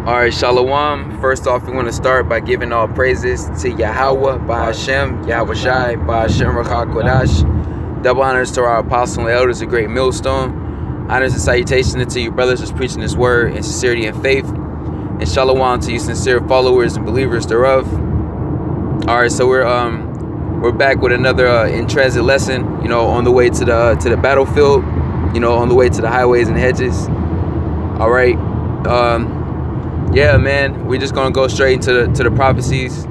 All right, Shalom. First off, we want to start by giving all praises to Yahweh, by Hashem, Yahweh Shai, by Hashem Rakha Kodash. Double honors to our apostles and elders, a great millstone. Honors and salutations to you brothers who's preaching this word in sincerity and faith. And Shalom to you sincere followers and believers thereof. All right, so we're back with another in transit lesson. On the way to the battlefield. On the way to the highways and hedges. All right. Yeah, man, we're just gonna go straight into the prophecies.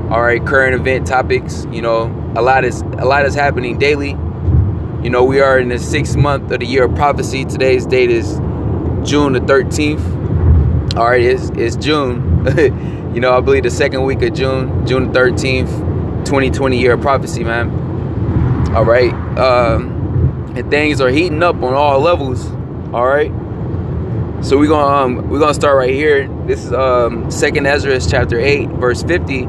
All right, current event topics. A lot is happening daily. We are in the 6th month of the year of prophecy. Today's date is June the 13th. All right, it's June. I believe the 2nd week of June the 13th, 2020 year of prophecy, man. All right, and things are heating up on all levels. All right. So we're gonna start right here. This is 2nd Ezra chapter 8 verse 50.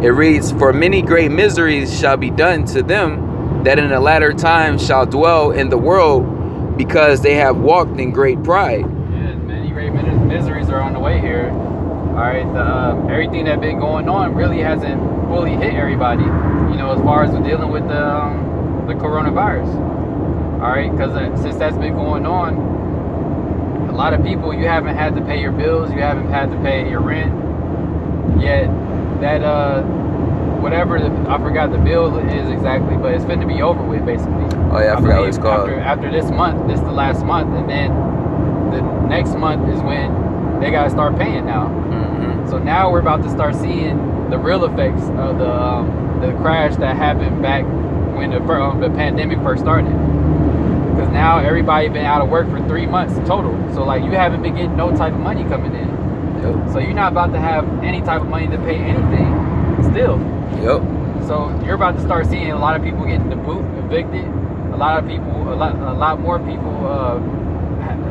It reads, "For many great miseries shall be done to them that in the latter time shall dwell in the world, because they have walked in great pride." Yeah, many great miseries are on the way here. All right, everything that's been going on really hasn't fully hit everybody. As far as we're dealing with the coronavirus. All right, because since that's been going on. A lot of people, you haven't had to pay your bills, you haven't had to pay your rent, yet that whatever I forgot the bill is exactly, but it's finna be over with basically. Oh yeah, I forgot what it's called. After this month, this is the last month, and then the next month is when they gotta start paying now. Mm-hmm. So now we're about to start seeing the real effects of the crash that happened back when the pandemic first started. Because now everybody been out of work for 3 months total. So like you haven't been getting no type of money coming in. Yep. So you're not about to have any type of money to pay anything still. Yep. So you're about to start seeing a lot of people getting evicted. A lot more people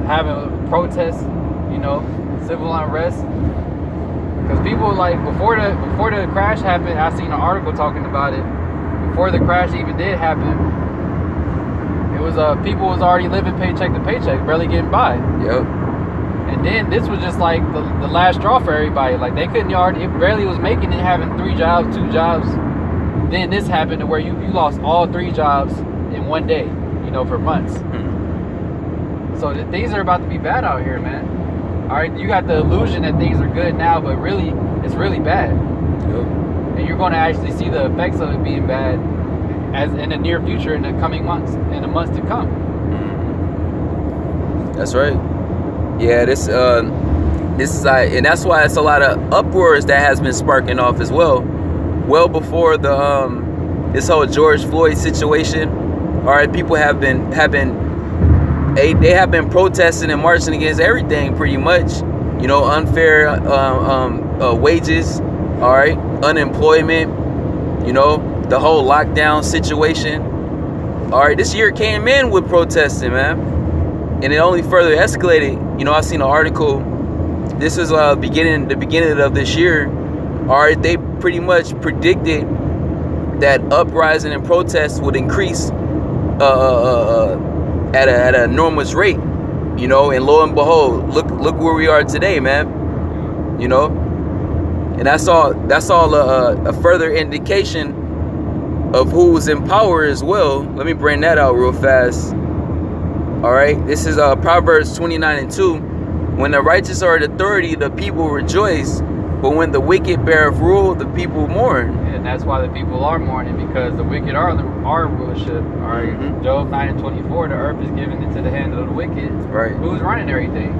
having protests. Civil unrest. Because people before the crash happened, I seen an article talking about it. Before the crash even did happen. It was people was already living paycheck to paycheck, barely getting by. Yep. And then this was just like the last straw for everybody. Like they couldn't it barely was making it, having 3 jobs, 2 jobs. Then this happened to where you lost all 3 jobs in one day, for months. Mm-hmm. So things are about to be bad out here, man. All right, you got the illusion that things are good now, but really, it's really bad. Yep. And you're going to actually see the effects of it being bad as in the near future, in the coming months, in the months to come. That's right. Yeah, this is and that's why it's a lot of uproars that has been sparking off as well. Well before this whole George Floyd situation. All right, people have been protesting and marching against everything pretty much. Unfair wages. All right, unemployment. The whole lockdown situation. All right, this year came in with protesting, man, and it only further escalated. I seen an article. This was the beginning of this year. All right, they pretty much predicted that uprising and protests would increase at an enormous rate. And lo and behold, look where we are today, man. And that's all a further indication of who's in power as well. Let me bring that out real fast. All right, this is Proverbs 29:2. When the righteous are in authority, the people rejoice, but when the wicked bear rule, the people mourn. And that's why the people are mourning, because the wicked are rulership. All right, Mm-hmm. Job 9:24. The earth is given into the hand of the wicked. Right. Who's running everything?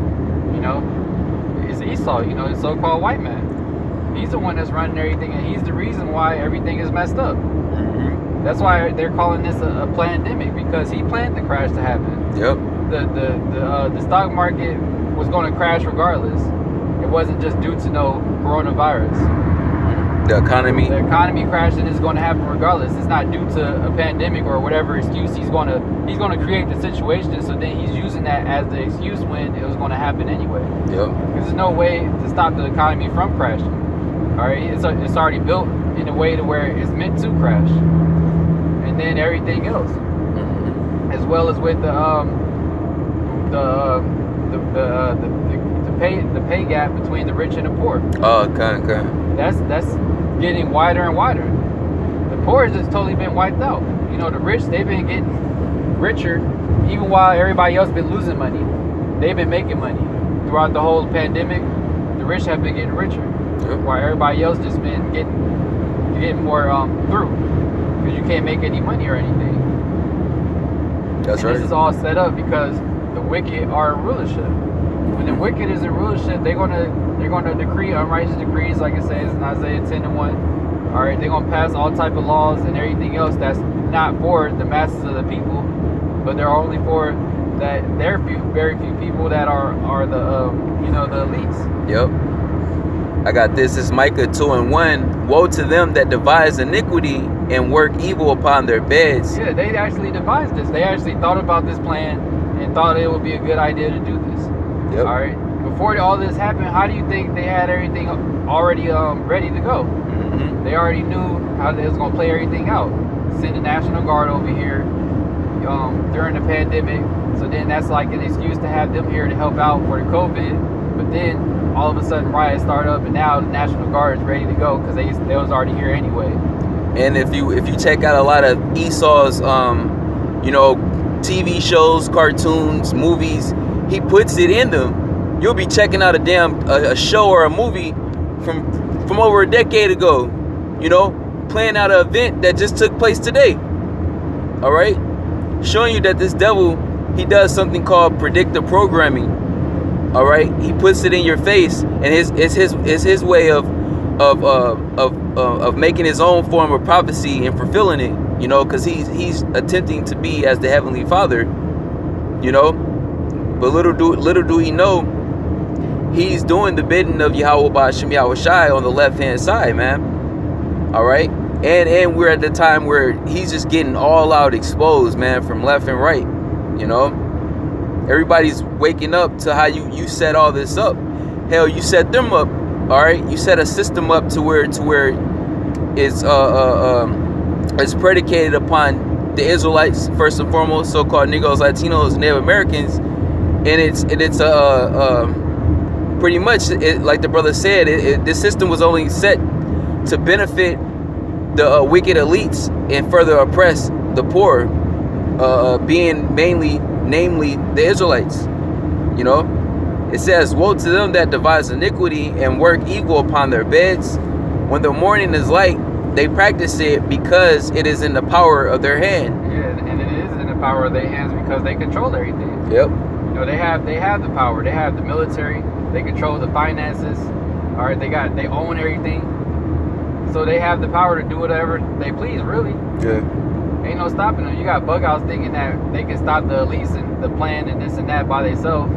It's Esau. The so-called white man. He's the one that's running everything, and he's the reason why everything is messed up. Mm-hmm. That's why they're calling this a pandemic, because he planned the crash to happen. Yep. The stock market was going to crash regardless. It wasn't just due to no coronavirus. The economy crashing is going to happen regardless. It's not due to a pandemic or whatever excuse he's going to create the situation. So then he's using that as the excuse when it was going to happen anyway. Yep. Because there's no way to stop the economy from crashing. All right, it's already built in a way to where it's meant to crash, and then everything else, as well as with the pay gap between the rich and the poor. Oh, okay. That's getting wider and wider. The poor has just totally been wiped out. You know, the rich, they've been getting richer even while everybody else been losing money. They've been making money throughout the whole pandemic. The rich have been getting richer, while everybody else just been getting more through, because you can't make any money or anything. That's right. This is all set up because the wicked are in rulership. When the wicked is in rulership, they're gonna decree unrighteous decrees, like it says in Isaiah 10:1. All right, they're gonna pass all type of laws and everything else that's not for the masses of the people, but they're only for very few people that are the the elites. Yep. I got this. It's Micah 2:1. Woe to them that devise iniquity and work evil upon their beds. Yeah, they actually devised this. They actually thought about this plan and thought it would be a good idea to do this. Yep. All right. Before all this happened, how do you think they had everything already ready to go? Mm-hmm. They already knew how they was gonna play everything out. Send the National Guard over here during the pandemic. So then that's like an excuse to have them here to help out for the COVID. But then all of a sudden riots start up, and now the National Guard is ready to go because they was already here anyway. And if you check out a lot of Esau's TV shows, cartoons, movies, he puts it in them. You'll be checking out a show or a movie from over a decade ago, playing out an event that just took place today. All right, showing you that this devil, he does something called predictive programming. All right, he puts it in your face, and it's his way of making his own form of prophecy and fulfilling it. Because he's attempting to be as the Heavenly Father. But little do he know, he's doing the bidding of Yahweh Ba'ashem Yahweh Shai on the left hand side, man. All right, and we're at the time where he's just getting all out exposed, man, from left and right. Everybody's waking up to how you set all this up. Hell, you set them up. All right, you set a system up to where it's predicated upon the Israelites first and foremost, so-called Negroes, Latinos, Native Americans, and it's pretty much like the brother said. This system was only set to benefit the wicked elites and further oppress the poor, being namely the Israelites. It says, woe to them that devise iniquity and work evil upon their beds. When the morning is light, they practice it because it is in the power of their hand. Yeah, and it is in the power of their hands because they control everything. Yep. They have the power. They have the military. They control the finances. All right, they own everything. So they have the power to do whatever they please, really. Yeah. Ain't no stopping them. You got bug outs thinking that they can stop the elites and the plan and this and that by themselves.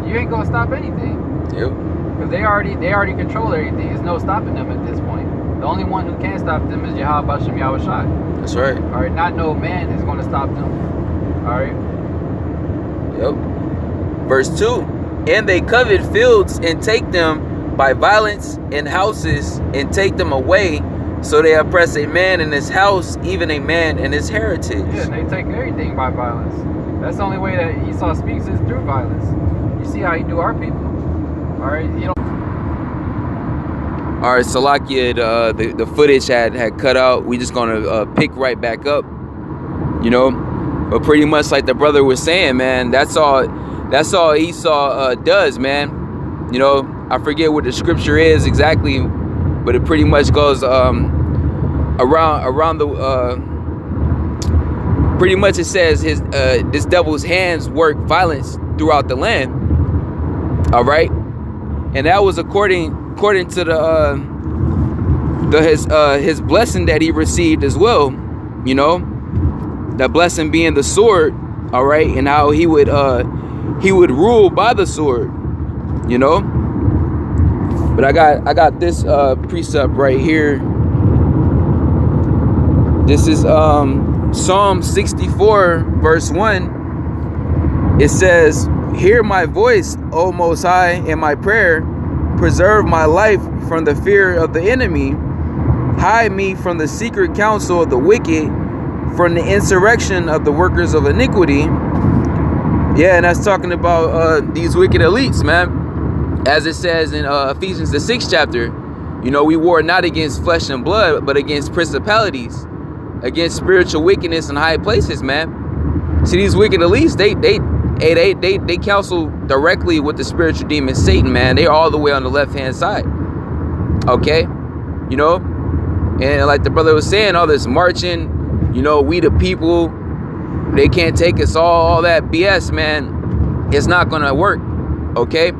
You ain't gonna stop anything. Yep. Because they already control everything. There's no stopping them at this point. The only one who can stop them is Yahweh Ba'ashem Yahweh Shai. That's right. All right, not no man is gonna stop them. All right. Yep. Verse 2. And they covet fields and take them by violence, and houses and take them away. So they oppress a man in his house, even a man in his heritage. Yeah, they take everything by violence. That's the only way that Esau speaks is through violence. You see how he do our people. All right, All right, Salakia, the footage had cut out. We just gonna pick right back up. But pretty much like the brother was saying, man, that's all Esau does, man. I forget what the scripture is exactly, but it pretty much goes around the pretty much it says this devil's hands work violence throughout the land. All right, and that was according to his blessing that he received as well. The blessing being the sword. All right, and how he would rule by the sword. But I got this precept right here. This is Psalm 64 verse 1. It says, hear my voice, O Most High, in my prayer. Preserve my life from the fear of the enemy. Hide me from the secret counsel of the wicked, from the insurrection of the workers of iniquity. Yeah, and that's talking about these wicked elites, man. As it says in Ephesians the 6th chapter, you know, we war not against flesh and blood, but against principalities, against spiritual wickedness in high places, man. See, these wicked elites, they counsel directly with the spiritual demon Satan, man. They're all the way on the left-hand side. Okay? You know? And like the brother was saying, all this marching, you know, we the people, they can't take us all that BS, man. It's not gonna work. Okay?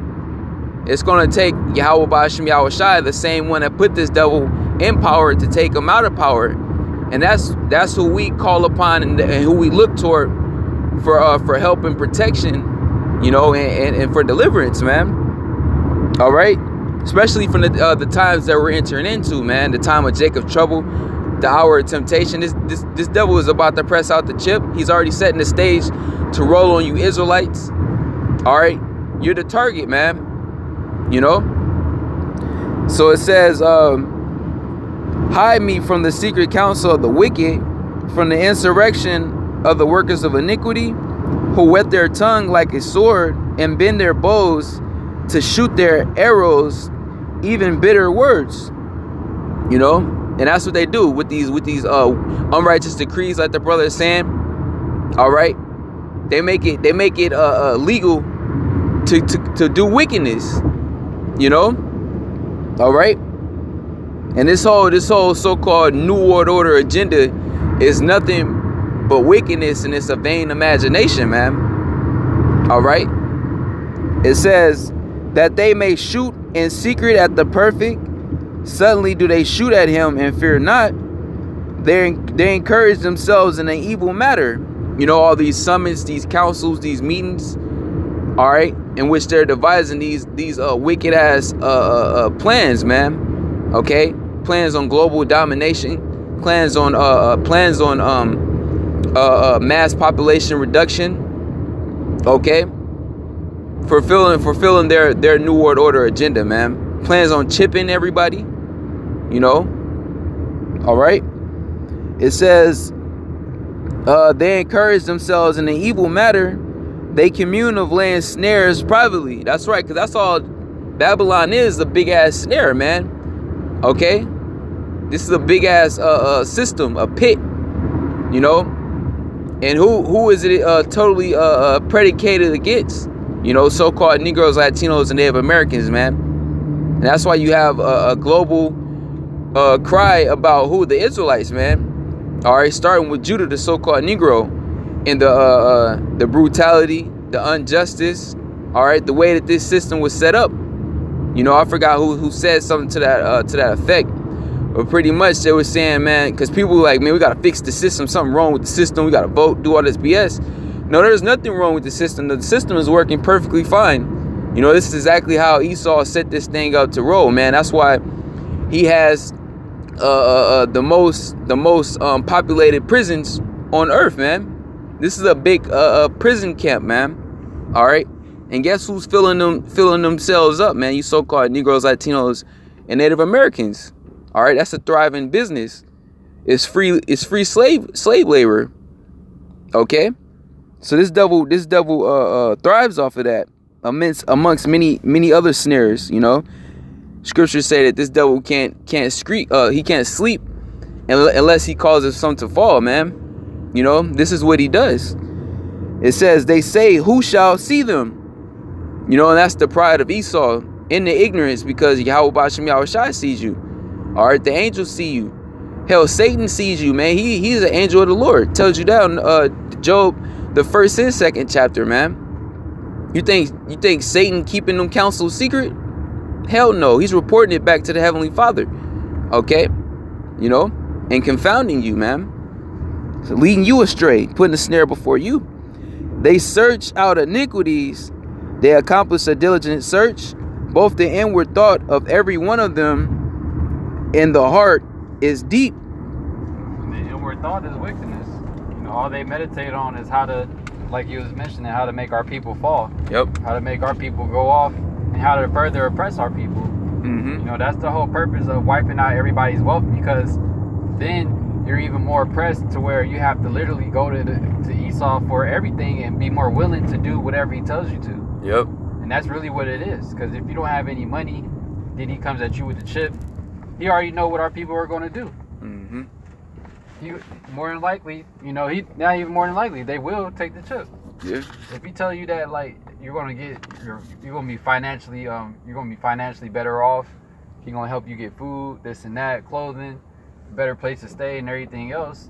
It's gonna take Yahweh Ba'ashem Yahweh Shai, the same one that put this devil in power, to take him out of power. And that's who we call upon and who we look toward for help and protection, you know, and for deliverance, man. All right, especially from the times that we're entering into, man. The time of Jacob's trouble, the hour of temptation. This devil is about to press out the chip. He's already setting the stage to roll on you Israelites. All right, you're the target, man. You know. So it says, hide me from the secret counsel of the wicked, from the insurrection of the workers of iniquity, who whet their tongue like a sword and bend their bows to shoot their arrows, even bitter words. You know, and that's what they do with these unrighteous decrees, like the brother is saying. All right, they make it legal to do wickedness. You know, all right. And this whole so-called New World Order agenda is nothing but wickedness, and it's a vain imagination, man. All right. It says that they may shoot in secret at the perfect. Suddenly do they shoot at him and fear not. They encourage themselves in an evil matter. You know, all these summits, these councils, these meetings, all right, in which they're devising these wicked ass plans, man. Okay, plans on global domination, plans on mass population reduction. Okay, fulfilling their New World Order agenda, man. Plans on chipping everybody. You know. All right. It says they encourage themselves in an evil matter. They commune of laying snares privately. That's right, because that's all Babylon is, a big ass snare, man. Okay, this is a big ass system, a pit, you know. And who is it totally predicated against? You know, so-called Negroes, Latinos, and Native Americans, man. And that's why you have a global cry about who? The Israelites, man. All right, starting with Judah, the so-called Negro. And the brutality, the injustice, all right, the way that this system was set up. You know, I forgot who said something to that effect, but pretty much they were saying, man, because people were like, man, we gotta fix the system, something wrong with the system, we gotta vote, do all this BS. No, there's nothing wrong with the system. The system is working perfectly fine. You know, this is exactly how Esau set this thing up to roll, man. That's why he has the most populated prisons on earth, man. This is a big prison camp, man. All right, and guess who's filling themselves up, man? You so-called Negroes, Latinos, and Native Americans. All right, that's a thriving business. It's free slave labor. Okay, so this devil thrives off of that, amongst many other snares. You know, scriptures say that this devil can't sleep unless he causes some to fall, man. You know, this is what he does. It says, they say, who shall see them? You know, and that's the pride of Esau in the ignorance, because Yahweh Ba'ashem Yahweh Shai sees you. All right, the angels see you. Hell, Satan sees you, man. He's an angel of the Lord. Tells you that in Job, the 1st and 2nd chapter, man. You think Satan keeping them counsels secret? Hell no. He's reporting it back to the Heavenly Father. Okay? You know, and confounding you, man. So leading you astray, putting a snare before you. They search out iniquities. They accomplish a diligent search. Both the inward thought of every one of them in the heart is deep. The inward thought is wickedness. You know, all they meditate on is how to, like you was mentioning, how to make our people fall. Yep. How to make our people go off, and how to further oppress our people. Mm-hmm. You know, that's the whole purpose of wiping out everybody's wealth, because then you're even more oppressed to where you have to literally go to Esau for everything and be more willing to do whatever he tells you to. Yep. And that's really what it is. Because if you don't have any money, then he comes at you with the chip. He already know what our people are going to do. Mm-hmm. He more than likely, you know, not even more than likely, they will take the chip. Yeah. If he tell you that like you're gonna be financially better off, he gonna help you get food, this and that, clothing, better place to stay, and everything else.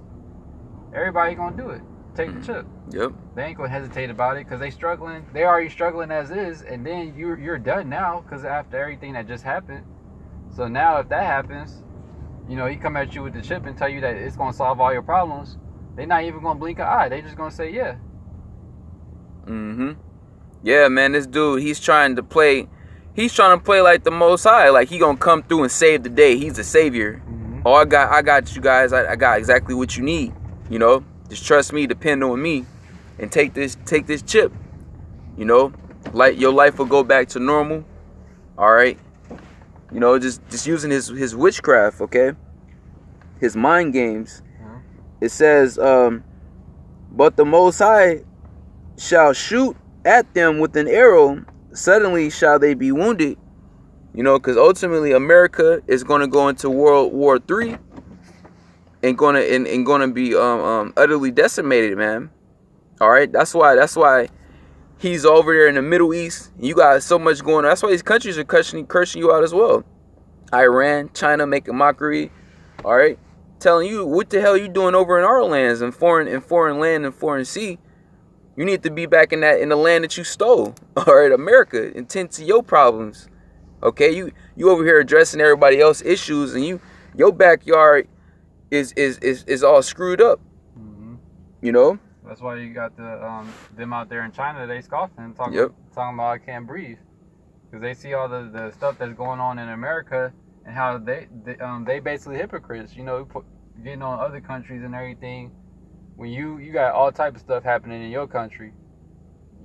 Everybody gonna do it. Take the chip. Yep. They ain't gonna hesitate about it because they struggling. They already struggling as is, and then you're done now because after everything that just happened. So now if that happens, you know, he come at you with the chip and tell you that it's gonna solve all your problems. They're not even gonna blink an eye. They just gonna say yeah. Mm-hmm. Yeah, man, this dude, he's trying to play like the Most High. Like he gonna come through and save the day. He's a savior. Mm-hmm. Oh, I got you guys. I got exactly what you need. You know, just trust me, depend on me, and take this chip. You know, like your life will go back to normal. All right. You know, just using his witchcraft, okay? His mind games. Mm-hmm. It says, but the Most High shall shoot at them with an arrow. Suddenly shall they be wounded. You know, because ultimately America is going to go into World War III and gonna be utterly decimated, man. All right, that's why he's over there in the Middle East. You got so much going on. That's why these countries are cursing you out as well. Iran, China making mockery. All right, telling you what the hell you doing over in our lands and foreign land and foreign sea. You need to be back in the land that you stole. All right, America, and tend to your problems. Okay, you over here addressing everybody else's issues, and your backyard is all screwed up. Mm-hmm. You know. That's why you got them out there in China. They scoffing, talking about I can't breathe, because they see all the stuff that's going on in America and how they basically hypocrites. You know, getting on other countries and everything. When you got all type of stuff happening in your country,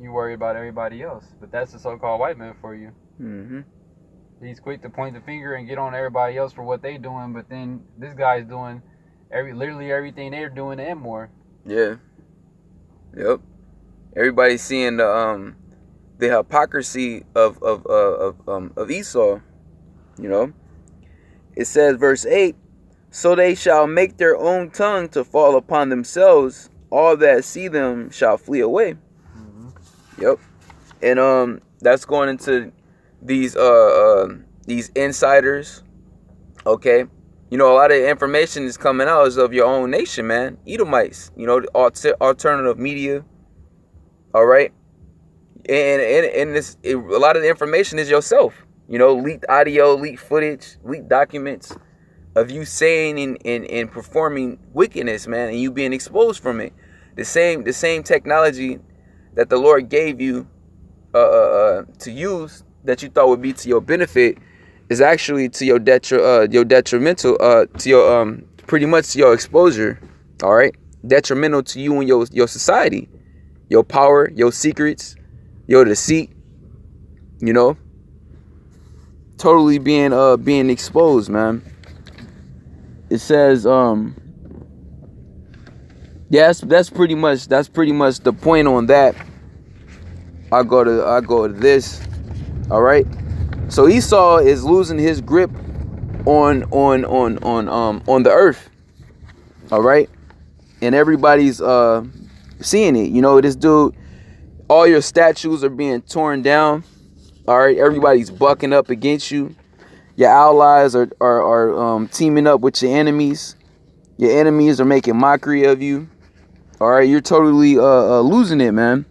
you worry about everybody else. But that's the so-called white man for you. Mm-hmm. He's quick to point the finger and get on everybody else for what they doing, but then this guy's doing literally everything they're doing and more. Yeah. Yep. Everybody's seeing the hypocrisy of Esau. You know. It says, verse 8, so they shall make their own tongue to fall upon themselves. All that see them shall flee away. Mm-hmm. Yep. And that's going into these insiders. Okay. You know, a lot of information is coming out is of your own nation, man. Edomites, you know, alternative media. All right. And this, a lot of the information is yourself. You know, leaked audio, leaked footage, leaked documents of you saying and performing wickedness, man, and you being exposed from it. The same technology that the Lord gave you to use that you thought would be to your benefit is actually to your detrimental, to your pretty much to your exposure. All right, detrimental to you and your society, your power, your secrets, your deceit. You know, totally being exposed, man. It says, yes, that's pretty much the point on that. I go to this. All right. So Esau is losing his grip on the earth. All right. And everybody's seeing it. You know, this dude, all your statues are being torn down. All right. Everybody's bucking up against you. Your allies are teaming up with your enemies. Your enemies are making mockery of you. All right, you're totally losing it, man.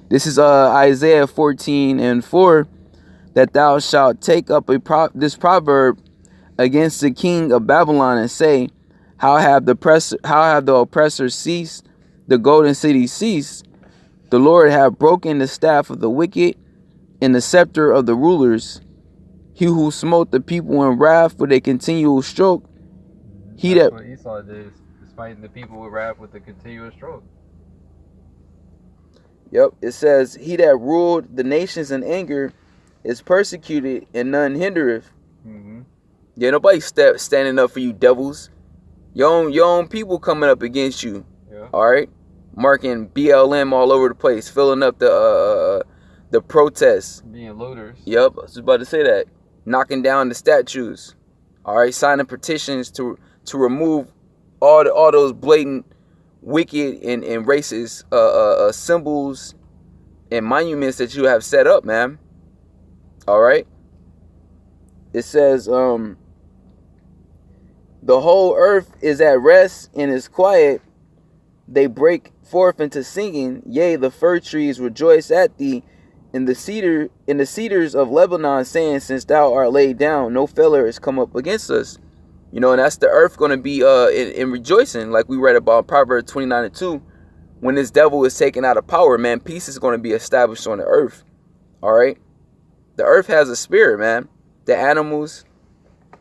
This is Isaiah 14:4, that thou shalt take up this proverb against the king of Babylon and say, how have the oppressors ceased, the golden city ceased? The Lord hath broken the staff of the wicked and the scepter of the rulers. He who smote the people in wrath with a continual stroke. That's what Esau did, is fighting the people with wrath with a continuous stroke. Yep, it says, he that ruled the nations in anger is persecuted, and none hindereth. Mm-hmm. Yeah, nobody standing up for you devils. Your own people coming up against you. Yeah. All right, marking BLM all over the place, filling up the the protests. Being looters. Yep, I was about to say that. Knocking down the statues. All right, signing petitions to remove all those blatant, wicked and racist symbols and monuments that you have set up, man. All right. It says, the whole earth is at rest and is quiet. They break forth into singing. Yea, the fir trees rejoice at thee. In the cedars of Lebanon, saying, since thou art laid down, no feller has come up against us. You know, and that's the earth going to be in rejoicing, like we read about Proverbs 29:2. When this devil is taken out of power, man, peace is going to be established on the earth. All right. The earth has a spirit, man. The animals,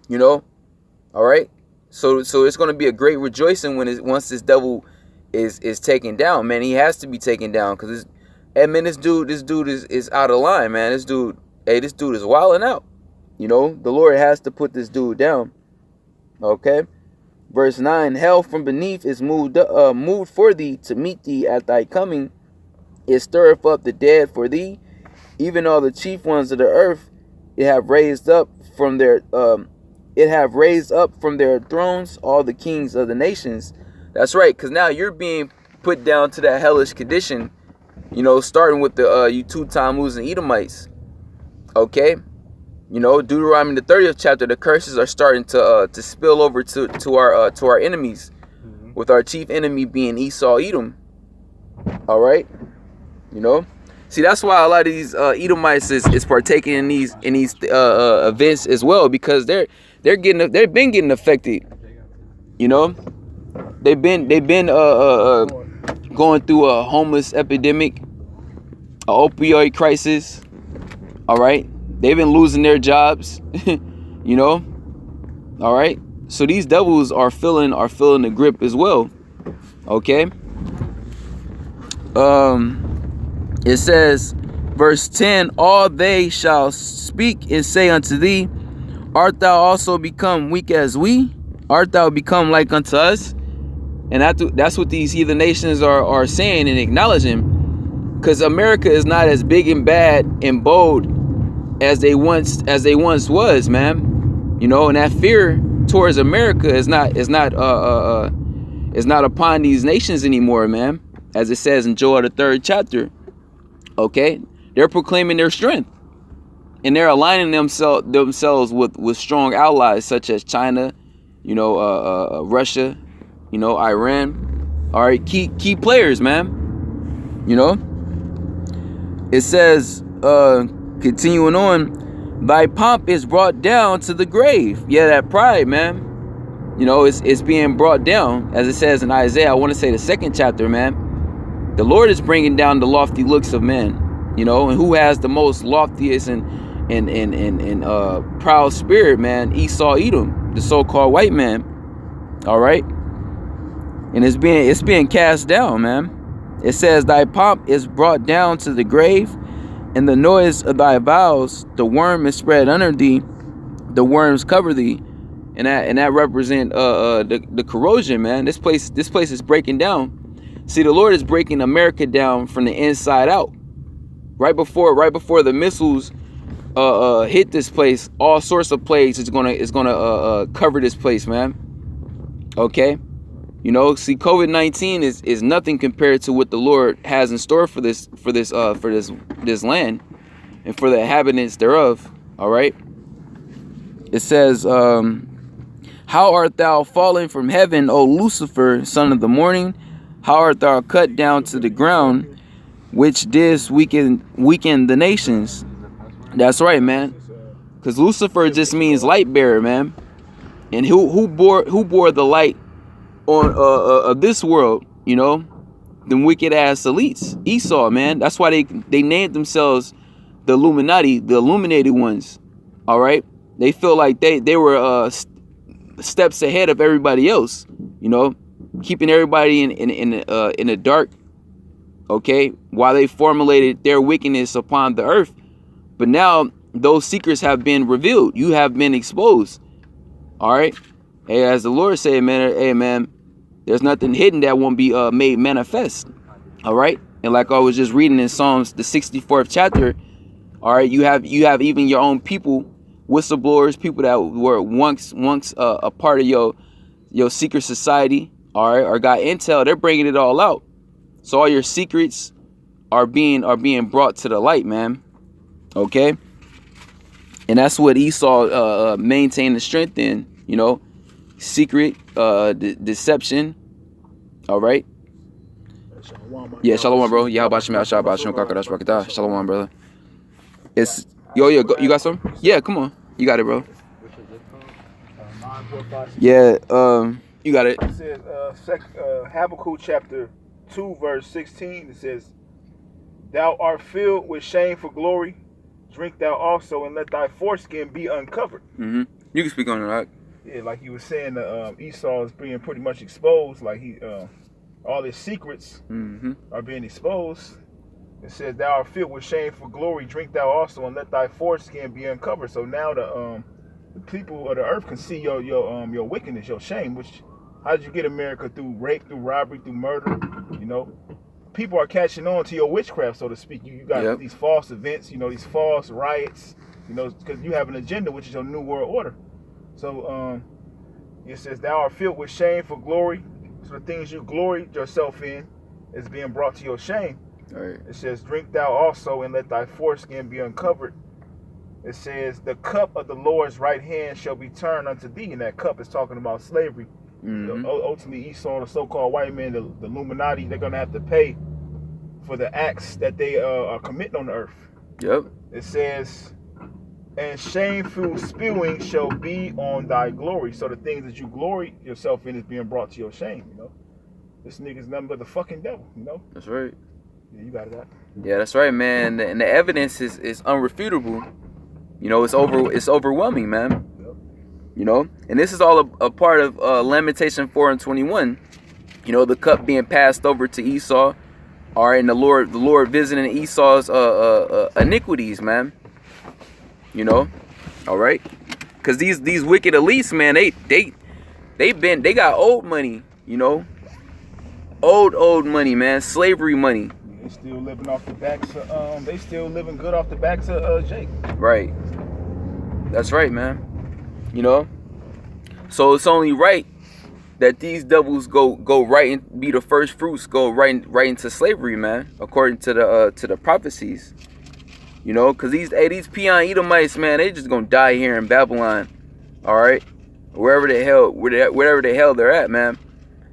you know. All right. So it's going to be a great rejoicing once this devil is taken down, man. He has to be taken down because this dude is out of line, man. This dude is wilding out. You know, the Lord has to put this dude down. Okay. Verse 9, hell from beneath is moved for thee to meet thee at thy coming. It stirreth up the dead for thee, even all the chief ones of the earth. It have raised up from their thrones all the kings of the nations. That's right, because now you're being put down to that hellish condition. You know, starting with the you two Tammuz and Edomites. Okay. You know, Deuteronomy the 30th chapter, the curses are starting to spill over to our enemies, with our chief enemy being Esau, Edom. All right, you know, see, that's why a lot of these Edomites is partaking in these events as well, because they've been getting affected. You know, they've been going through a homeless epidemic, a opioid crisis. All right. They've been losing their jobs, you know. All right. So these devils are feeling the grip as well. Okay. It says, verse 10, all they shall speak and say unto thee, art thou also become weak as we? Art thou become like unto us? And that's what these heathen nations are saying and acknowledging, because America is not as big and bad and bold as they once was, man. You know, and that fear towards America is not upon these nations anymore, man. As it says in Joel the 3rd chapter. Okay, they're proclaiming their strength, and they're aligning themselves with strong allies such as China, you know, Russia, you know, Iran. All right, key players, man. You know, it says, continuing on, thy pomp is brought down to the grave. Yeah, that pride, man. You know, it's being brought down, as it says in Isaiah. I want to say the 2nd chapter, man. The Lord is bringing down the lofty looks of men. You know, and who has the most loftiest and proud spirit, man? Esau, Edom, the so-called white man. All right, and it's being cast down, man. It says, thy pomp is brought down to the grave. And the noise of thy viols, the worm is spread under thee, the worms cover thee, and that represent the corrosion, man. This place is breaking down. See, the Lord is breaking America down from the inside out. Right before the missiles hit this place, all sorts of plagues is gonna cover this place, man. Okay, you know, see, COVID-19 is nothing compared to what the Lord has in store for this land and for the inhabitants thereof. All right. It says, how art thou fallen from heaven, O Lucifer, son of the morning? How art thou cut down to the ground, which didst weaken the nations? That's right, man. Because Lucifer just means light bearer, man. And who bore the light on of this world? You know, them wicked ass elites, Esau, man. That's why they named themselves the Illuminati, the illuminated ones. All right, they feel like they were steps ahead of everybody else. You know, keeping everybody in the dark. Okay, while they formulated their wickedness upon the earth, but now those secrets have been revealed. You have been exposed. All right. Hey, as the Lord said, man, hey, man, there's nothing hidden that won't be made manifest. All right. And like I was just reading in Psalms, the 64th chapter, all right, you have even your own people, whistleblowers, people that were once a part of your secret society, all right, or got intel. They're bringing it all out. So all your secrets are being brought to the light, man. Okay, and that's what Esau maintained the strength in. You know, secret deception. All right. Yeah, shalom, bro. Shalom, brother. It's you got some? Yeah, come on. You got it, bro. Yeah, you got it. It says Habakkuk chapter 2 verse 16. It says, "Thou art filled with shame for glory. Drink thou also, and let thy foreskin be uncovered." You can speak on that. Yeah, like you were saying, Esau is being pretty much exposed. Like all his secrets are being exposed. It says, "Thou art filled with shame for glory. Drink thou also, and let thy foreskin be uncovered." So now the people of the earth can see your wickedness, your shame. Which, how did you get America? Through rape, through robbery, through murder. You know, people are catching on to your witchcraft, so to speak. You got these false events. You know, these false riots. You know, because you have an agenda, which is your new world order. So it says, "Thou art filled with shame for glory." So the things you gloried yourself in is being brought to your shame. Right. It says, "Drink thou also, and let thy foreskin be uncovered." It says, "The cup of the Lord's right hand shall be turned unto thee." And that cup is talking about slavery. Ultimately, Esau, the so-called white man, the Illuminati, they're going to have to pay for the acts that they are committing on the earth. Yep. It says, "And shameful spewing shall be on thy glory." So the things that you glory yourself in is being brought to your shame, you know. This nigga's nothing but the fucking devil, you know. That's right. Yeah, you got that. Yeah, that's right, man. And the evidence is unrefutable. You know, it's overwhelming, man. Yep. You know, and this is all a part of Lamentation 4:21. You know, the cup being passed over to Esau, all right, and the Lord visiting Esau's iniquities, man. You know, all right, because these wicked elites, man, they got old money, you know, old money, man, slavery money. They still living off the backs of, they still living good off the backs of Jake. Right. That's right, man. You know, so it's only right that these devils go right and be the first fruits, go right into slavery, man, according to the prophecies. You know, because these peon Edomites, man, they just gonna die here in Babylon. All right, wherever the hell they're at, man.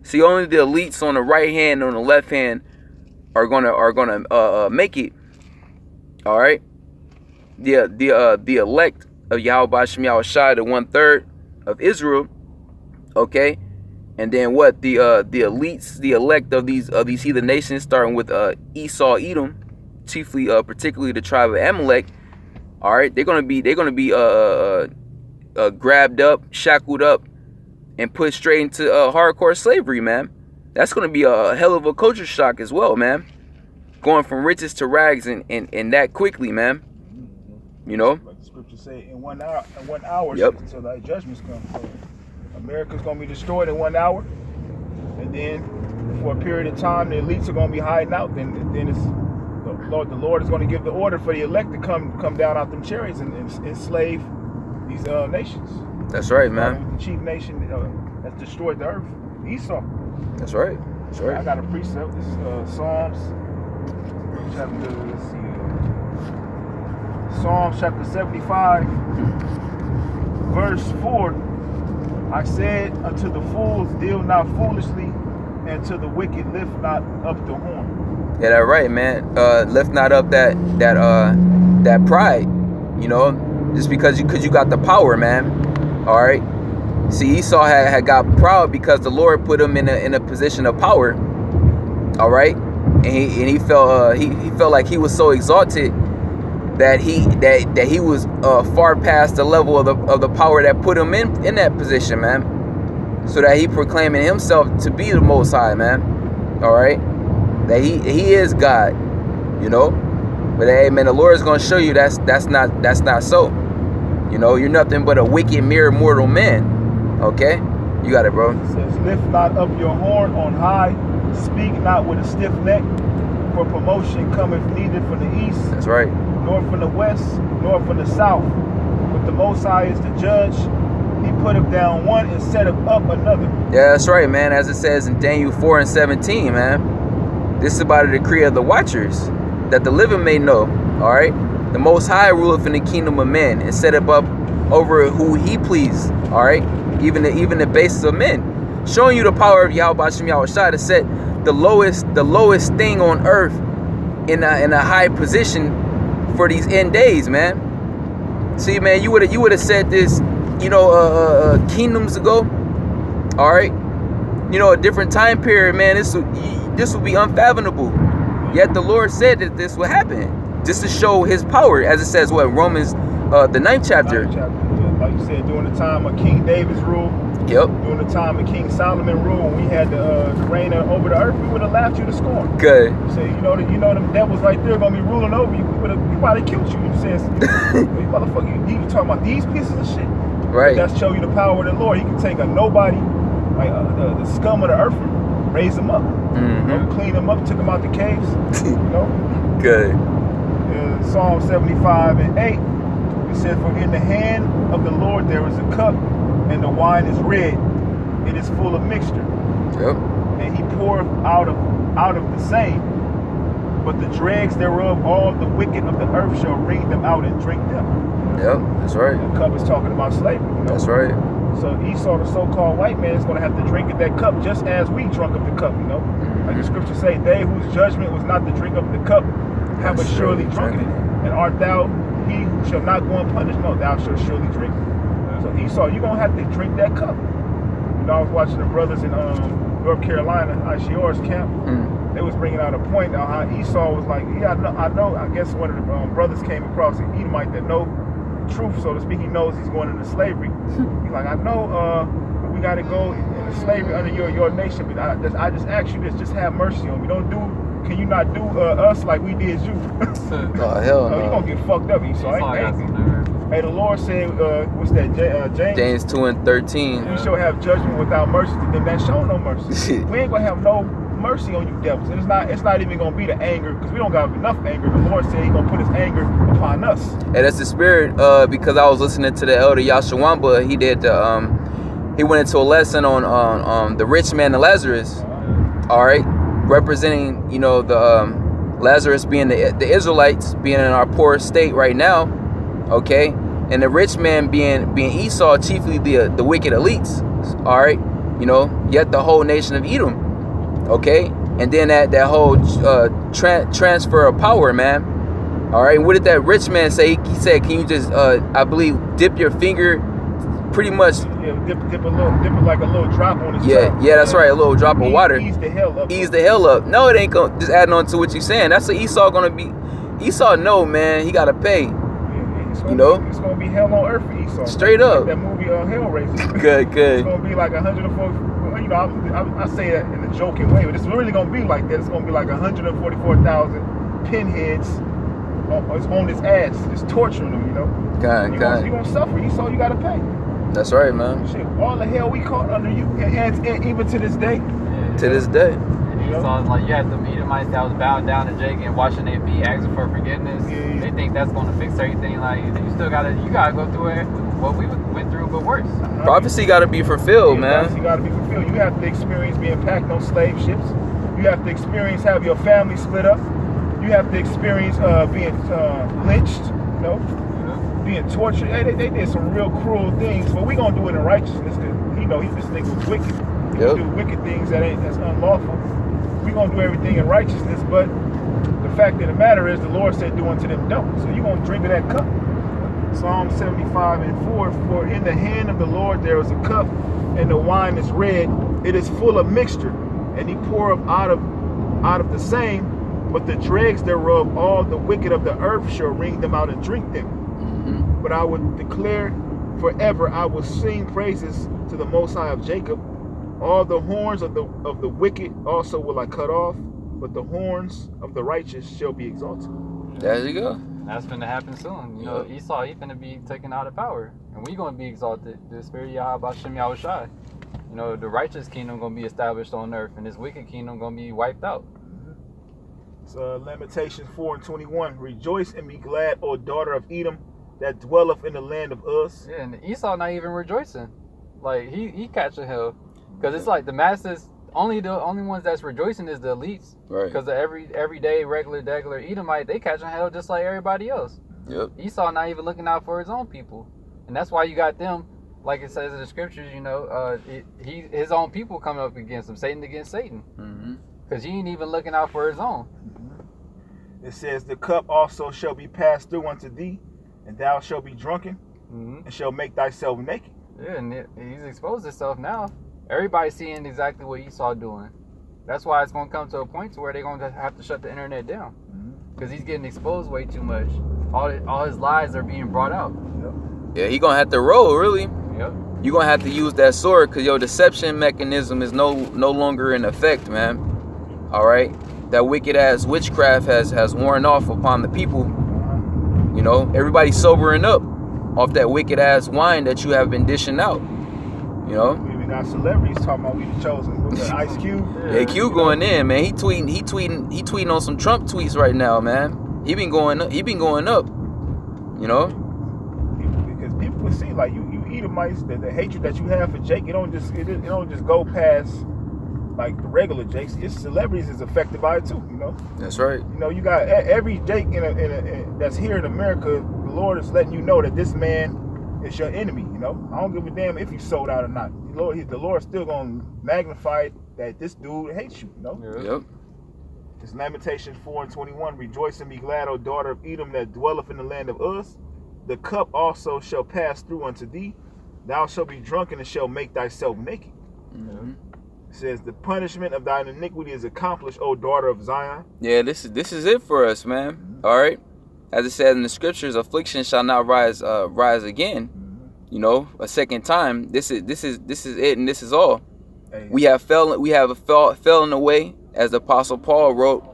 See, only the elites on the right hand and on the left hand are gonna make it. All right, the elect of Yahweh Shem Yahushua, the 1/3 of Israel. Okay, and then what? The elites, the elect of these heathen nations, starting with Esau, Edom, chiefly, particularly the tribe of Amalek. All right, they're gonna be grabbed up, shackled up, and put straight into hardcore slavery, man. That's gonna be a hell of a culture shock as well, man. Going from riches to rags and that quickly, man. You know, like the scriptures say, in 1 hour, Yep. until thy judgments come. So America's gonna be destroyed in 1 hour, and then for a period of time, the elites are gonna be hiding out. Then it's the Lord is going to give the order for the elect to come down out them chariots and enslave these nations. That's right, man. The chief nation that's destroyed the earth, Esau. That's right. That's right. I got a precept. This is Psalms chapter. Let's see. Psalms chapter 75, verse 4. "I said unto the fools, deal not foolishly, and to the wicked lift not up the horn." Yeah, that's right, man. Lift not up that pride, you know, just because you got the power, man. All right. See, Esau had got proud because the Lord put him in a position of power. All right, and he felt like he was so exalted that he was far past the level of the power that put him in that position, man. So that he proclaiming himself to be the Most High, man. All right. That he is God, you know, but hey, man, the Lord is gonna show you that's not so. You know, you're nothing but a wicked, mere mortal man. Okay, you got it, bro. It says, "Lift not up your horn on high, speak not with a stiff neck, for promotion cometh neither from the east, That's right. nor from the west, nor from the south. But the Most High is the judge. He put him down one and set him up another. Yeah, that's right, man. As it says in Daniel 4:17, man. This is about the decree of the watchers, that the living may know. All right. The Most High ruleth in the kingdom of men and set up over who he please. All right. Even the basis of men, showing you the power of Yahweh Hashem Yahweh Shai to set the lowest thing on earth in a high position for these end days, man. See, man, you would have said this, kingdoms ago. All right, a different time period, man. This would be unfathomable. Yet the Lord said that this would happen, just to show His power, as it says, what, Romans, the 9th chapter. Like you said, during the time of King David's rule. Yep. During the time of King Solomon rule, when we had the reign over the earth, we would have laughed you to scorn. Good. So them devils right there gonna be ruling over you. We probably killed you. You said, you motherfucker, you talking about these pieces of shit? Right. That's show you the power of the Lord. He can take a nobody, like the scum of the earth, raise them up, clean them up, took them out the caves. Good. Psalm 75:8. It says, for in the hand of the Lord there is a cup, and the wine is red. It is full of mixture. Yep. And he poureth out of the same. But the dregs thereof, all the wicked of the earth shall wring them out and drink them. Yep, that's right. The cup is talking about slavery. That's right. So Esau, the so-called white man, is going to have to drink of that cup just as we drunk of the cup, Like the scriptures say, they whose judgment was not to drink of the cup have surely drunken it. And art thou he who shall not go unpunished? No, thou shalt surely drink. So Esau, you're going to have to drink that cup. I was watching the brothers in North Carolina, Ishior's camp. They was bringing out a point on how Esau was like, yeah, I know. I guess one of the brothers came across an Edomite that know truth, so to speak. He knows he's going into slavery. He's like, I know we got to go into slavery under your nation, but I just ask you this, just have mercy on me. Can you not do us like we did you? Oh, hell no. You're going to get fucked up, Esau. Hey, the Lord said, what's that, James? James 2:13. We shall have judgment without mercy to them that show no mercy. We ain't going to have no mercy on you devils. And it's not even going to be the anger, because we don't got enough anger. The Lord said He's going to put His anger upon us. And that's the spirit, because I was listening to the elder Yashawamba. He did he went into a lesson on the rich man and Lazarus. All right, representing the Lazarus being the Israelites, being in our poor state right now. Okay, and the rich man being Esau, chiefly the wicked elites. All right, yet the whole nation of Edom. Okay, and then that whole transfer of power, man. All right, what did that rich man say? He said, can you just I believe dip your finger, pretty much. Yeah, dip it like a little drop on his tongue. Yeah, that's right, a little drop of water. Ease the hell up. Ease the hell up. No, it ain't gonna, just adding on to what you're saying. That's what Esau gonna be. Esau, no, man, he gotta pay. It's gonna be hell on earth for Esau. Straight up. Like that movie Hellraiser. Good. It's gonna be like 104. I say that in a joking way, but it's really gonna be like that. It's gonna be like 144,000 pinheads on his ass, just torturing him. You're gonna suffer. Esau, you gotta pay. That's right, man. Shit, all the hell we caught under you, and even to this day. To this day. Esau's like, you had them Edomites that was bowing down to Jake and washing their feet, asking for forgiveness. Yeah. They think that's gonna fix everything. Like, you gotta go through it, what we went through, but worse. Prophecy gotta be fulfilled, man. Prophecy gotta be fulfilled. You have to experience being packed on slave ships. You have to experience having your family split up. You have to experience being lynched, being tortured. Hey, they did some real cruel things, but we gonna do it in righteousness. This nigga was wicked. He do wicked things that's unlawful. We gonna do everything in righteousness, but the fact of the matter is, the Lord said, "Do unto them don't." So you gonna drink of that cup. Psalm 75:4. For in the hand of the Lord there is a cup, and the wine is red. It is full of mixture, and He poureth out of the same. But the dregs thereof, all the wicked of the earth shall wring them out and drink them. But I would declare forever, I will sing praises to the Most High of Jacob. All the horns of the wicked also will I cut off, but the horns of the righteous shall be exalted. There you go. That's going to happen soon. Esau, he's going to be taken out of power, and we're going to be exalted. The spirit of Yahweh Hashem Yahweh Shai. The righteous kingdom going to be established on earth, and this wicked kingdom going to be wiped out. Lamentations 4:21. Rejoice and be glad, O daughter of Edom, that dwelleth in the land of Uz. Yeah, and Esau not even rejoicing. Like he catching hell, because it's like the masses. The only ones that's rejoicing is the elites. Right. Because the everyday regular Edomite, they catching hell just like everybody else. Yep. Esau not even looking out for his own people, and that's why you got them. Like it says in the scriptures, you know, his own people coming up against him, Satan against Satan, because he ain't even looking out for his own. It says, the cup also shall be passed through unto thee, and thou shalt be drunken, and shall make thyself naked. Yeah, and he's exposed himself now. Everybody's seeing exactly what Esau doing. That's why it's going to come to a point to where they're going to have to shut the internet down, because he's getting exposed way too much. All his lies are being brought out. Yep. Yeah, he gonna have to roll, really. Yep. You gonna have to use that sword, because your deception mechanism is no longer in effect, man. All right, that wicked ass witchcraft has worn off upon the people. You know, everybody's sobering up off that wicked ass wine that you have been dishing out. You know, We even got celebrities talking about we the chosen. With the Ice Cube. yeah, Q going in, man. He tweeting on some Trump tweets right now, man. He been going up. You know, Because people can see, like, you Edomites, the hatred that you have for Jake, it don't just go past like the regular Jakes. It's celebrities is affected by it too. You know. that's right. You know, you got every Jake that's here in America. The Lord is letting you know that this man is your enemy. You know, I don't give a damn if you sold out or not. The Lord's still gonna magnify that this dude hates you. You know. Yep. It's Lamentations 4:21. Rejoice and be glad, O daughter of Edom, that dwelleth in the land of Uz. The cup also shall pass through unto thee. Thou shalt be drunken and shalt make thyself naked. It says, the punishment of thine iniquity is accomplished, O daughter of Zion. Yeah, this is it for us, man. All right, as it says in the scriptures, affliction shall not rise again. You know, a second time. This is it, and this is all. Hey. We have fallen away, as the Apostle Paul wrote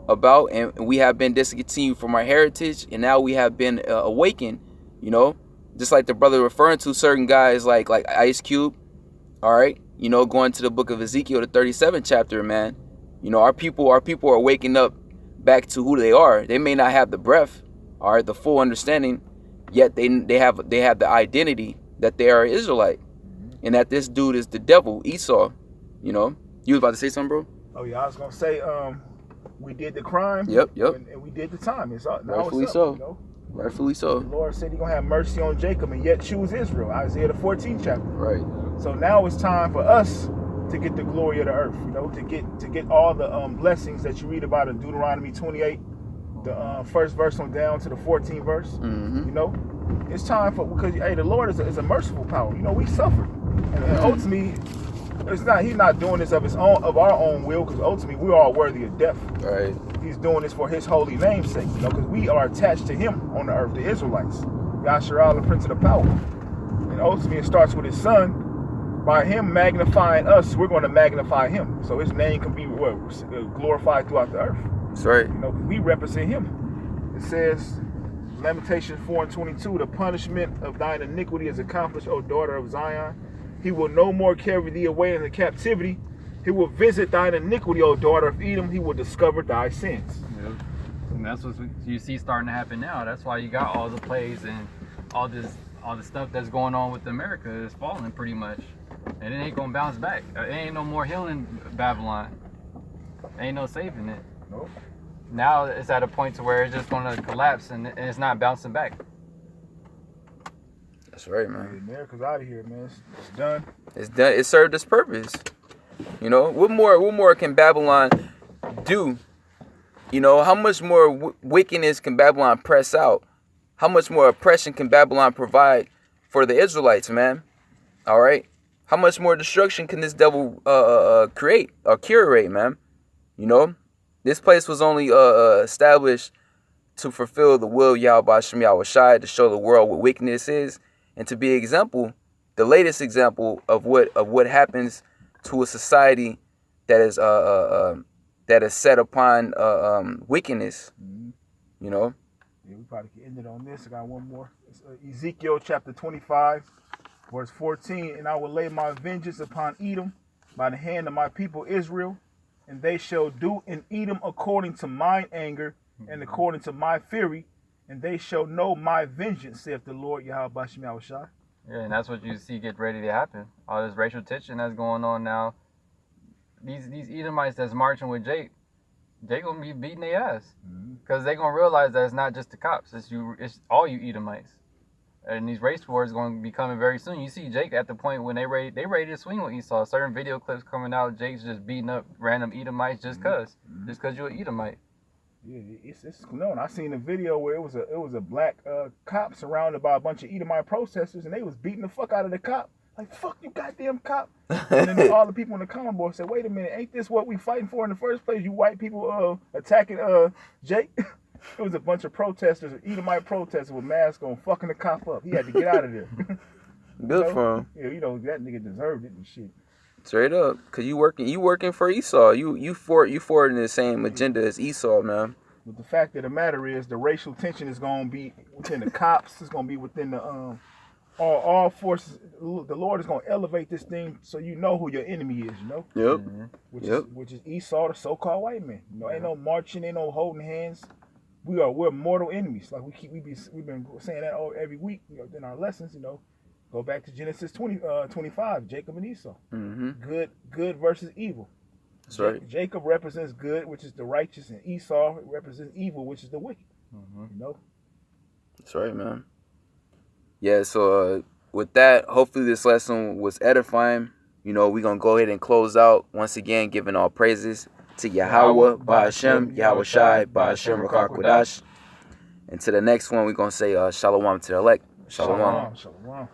about, and we have been discontinued from our heritage, and now we have been awakened. You know, just like the brother referring to certain guys like Ice Cube. All right, you know, going to the book of Ezekiel, the 37th chapter, man. You know, our people are waking up back to who they are. They may not have the breath, all right, the full understanding, yet they have the identity that they are Israelite, and that this dude is the devil, Esau. You know, you was about to say something, bro? Oh yeah, I was gonna say, we did the crime. Yep. And we did the time. It's up. Rightfully it's up, so. You know? Rightfully so. The Lord said He's gonna have mercy on Jacob and yet choose Israel. Isaiah the 14th chapter. Right. So now it's time for us to get the glory of the earth. You know, to get all the blessings that you read about in Deuteronomy 28, the first verse on down to the 14th verse. You know, it's time because hey, the Lord is a merciful power. You know, we suffered, and ultimately, He's not doing this of our own will, because ultimately we are all worthy of death. Right. He's doing this for His holy name's sake, you know, because we are attached to Him on the earth, the Israelites. Yasharal, the Prince of the Power. And ultimately it starts with His Son. By Him magnifying us, we're going to magnify Him. So His name can be glorified throughout the earth. That's right. You know, we represent Him. It says, Lamentations 4:22, the punishment of thine iniquity is accomplished, O daughter of Zion. He will no more carry thee away into captivity. He will visit thine iniquity, O daughter of Edom. He will discover thy sins. Yep. And that's what you see starting to happen now. That's why you got all the plays and all the stuff that's going on with America is falling pretty much. And it ain't gonna bounce back. It ain't no more healing Babylon. Ain't no saving it. Nope. Now it's at a point to where it's just gonna collapse and it's not bouncing back. That's right, man. America's out of here, man. It's done. It's done. It served its purpose. You know, what more can Babylon do? You know, how much more wickedness can Babylon press out? How much more oppression can Babylon provide for the Israelites, man? All right. How much more destruction can this devil create or curate, man? You know, this place was only established to fulfill the will of Yahweh Bashem Yahweh Shai, to show the world what wickedness is, and to be an example, the latest example of what happens to a society that is set upon wickedness. You know. Yeah, we probably can end it on this. I got one more. It's Ezekiel chapter 25, verse 14. And I will lay my vengeance upon Edom by the hand of my people Israel. and they shall do in Edom according to mine anger and according to my fury, and they shall know my vengeance, saith the Lord Yahweh Bashem Yahushai. Yeah, and that's what you see get ready to happen. All this racial tension that's going on now. These Edomites that's marching with Jake gonna be beating their ass. Because they gonna realize that it's not just the cops, it's all you Edomites. And these race wars going to be coming very soon. You see Jake at the point when they ready to swing with Esau. Certain video clips coming out, Jake's just beating up random Edomites just cause you're an Edomite. Yeah, it's known. I seen a video where it was a black cop surrounded by a bunch of Edomite protesters, and they was beating the fuck out of the cop. Like, fuck you, goddamn cop. And then all the people in the comment board said, wait a minute, ain't this what we fighting for in the first place? You white people attacking Jake? It was a bunch of protesters, Edomite protesters with masks on, fucking the cop up. He had to get out of there. Good for him. Yeah, that nigga deserved it and shit. Straight up, cause you working for Esau. You forwarding the same agenda as Esau, man. But the fact of the matter is, the racial tension is gonna be within the cops. It's gonna be within the all forces. The Lord is gonna elevate this thing so you know who your enemy is. You know. Yep. Which is Esau, the so-called white man. You know, ain't no marching, ain't no holding hands. We're mortal enemies. Like we've been saying that every week, you know, in our lessons. You know, go back to Genesis 25, Jacob and Esau. Good versus evil. That's right. Jacob represents good, which is the righteous, and Esau represents evil, which is the wicked. You know. That's right, man. Yeah. So with that, hopefully this lesson was edifying. You know, we're gonna go ahead and close out once again, giving all praises to Yahweh, Ba'ashem, Yahweh Shai, Ba'ashem, Rakar Kodash. And to the next one, we're going to say Shalom to the elect. Shalom. Shalom.